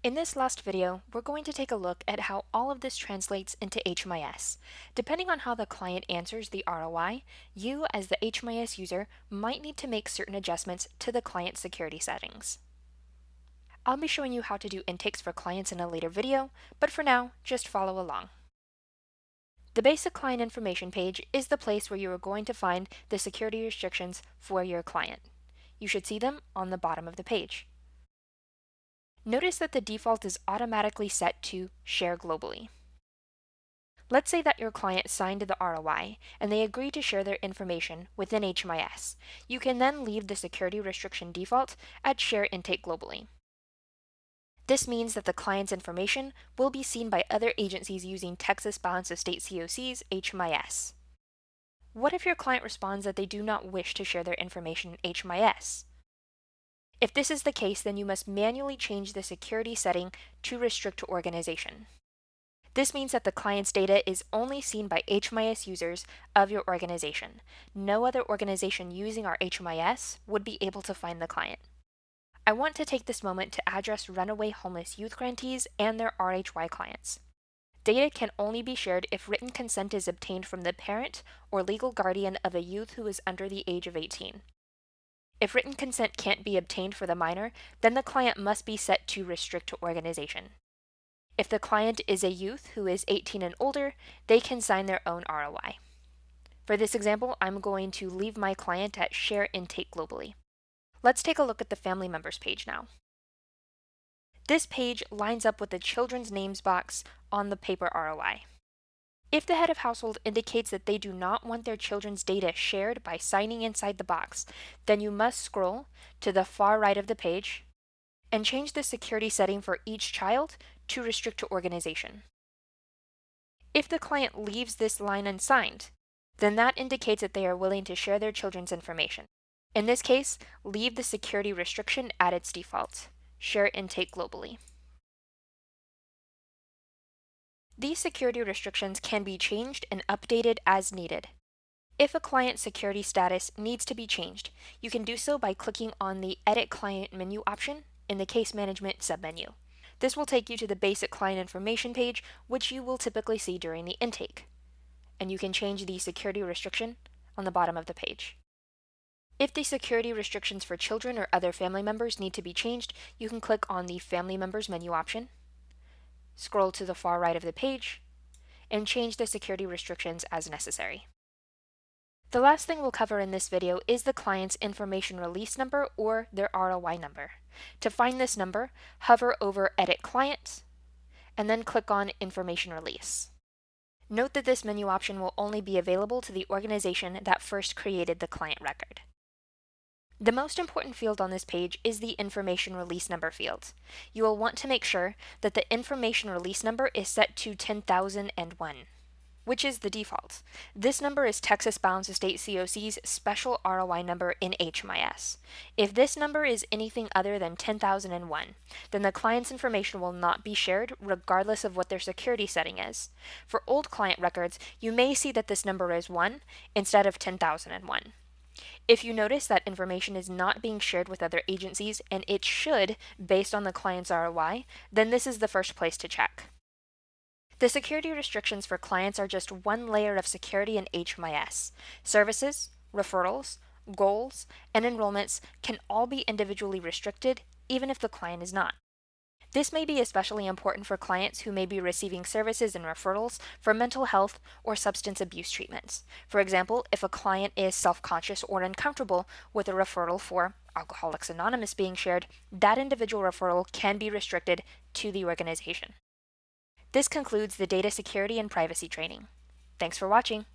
In this last video, we're going to take a look at how all of this translates into HMIS. Depending on how the client answers the ROI, you as the HMIS user might need to make certain adjustments to the client security settings. I'll be showing you how to do intakes for clients in a later video, but for now, just follow along. The basic client information page is the place where you are going to find the security restrictions for your client. You should see them on the bottom of the page. Notice that the default is automatically set to Share Globally. Let's say that your client signed the ROI and they agree to share their information within HMIS. You can then leave the security restriction default at Share Intake Globally. This means that the client's information will be seen by other agencies using Texas Balance of State COC's HMIS. What if your client responds that they do not wish to share their information in HMIS? If this is the case, then you must manually change the security setting to Restrict to Organization. This means that the client's data is only seen by HMIS users of your organization. No other organization using our HMIS would be able to find the client. I want to take this moment to address runaway homeless youth grantees and their RHY clients. Data can only be shared if written consent is obtained from the parent or legal guardian of a youth who is under the age of 18. If written consent can't be obtained for the minor, then the client must be set to Restrict to Organization. If the client is a youth who is 18 and older, they can sign their own ROI. For this example, I'm going to leave my client at Share Intake Globally. Let's take a look at the Family Members page now. This page lines up with the Children's Names box on the paper ROI. If the head of household indicates that they do not want their children's data shared by signing inside the box, then you must scroll to the far right of the page and change the security setting for each child to Restrict to Organization. If the client leaves this line unsigned, then that indicates that they are willing to share their children's information. In this case, leave the security restriction at its default. Share Intake Globally. These security restrictions can be changed and updated as needed. If a client security status needs to be changed, you can do so by clicking on the Edit Client menu option in the Case Management submenu. This will take you to the basic client information page, which you will typically see during the intake. And you can change the security restriction on the bottom of the page. If the security restrictions for children or other family members need to be changed, you can click on the Family Members menu option, scroll to the far right of the page, and change the security restrictions as necessary. The last thing we'll cover in this video is the client's information release number or their ROI number. To find this number, hover over Edit Client, and then click on Information Release. Note that this menu option will only be available to the organization that first created the client record. The most important field on this page is the Information Release Number field. You will want to make sure that the Information Release Number is set to 10,001, which is the default. This number is Texas Balance of State COC's special ROI number in HMIS. If this number is anything other than 10,001, then the client's information will not be shared regardless of what their security setting is. For old client records, you may see that this number is 1 instead of 10,001. If you notice that information is not being shared with other agencies, and it should based on the client's ROI, then this is the first place to check. The security restrictions for clients are just one layer of security in HMIS. Services, referrals, goals, and enrollments can all be individually restricted, even if the client is not. This may be especially important for clients who may be receiving services and referrals for mental health or substance abuse treatments. For example, if a client is self-conscious or uncomfortable with a referral for Alcoholics Anonymous being shared, that individual referral can be restricted to the organization. This concludes the data security and privacy training. Thanks for watching.